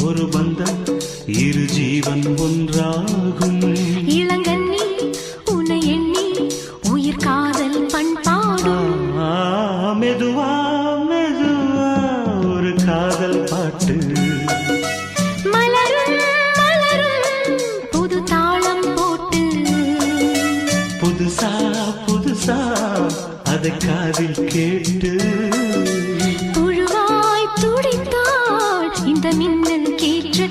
ஒரு பந்தம் இரு ஜீவன் ஒன்றாகும். இளங்கண்ணி உன்னை எண்ணி உயிர் காதல் பண்பாடும். மெதுவா மெதுவா ஒரு காதல் பாட்டு. மலரும் மலரும் புது தாளம் போட்டு. புதுசா புதுசா அதை காதில் கேட்டு. புழுவாய் துடித்தாள் இந்த மின்னல் கேற்று.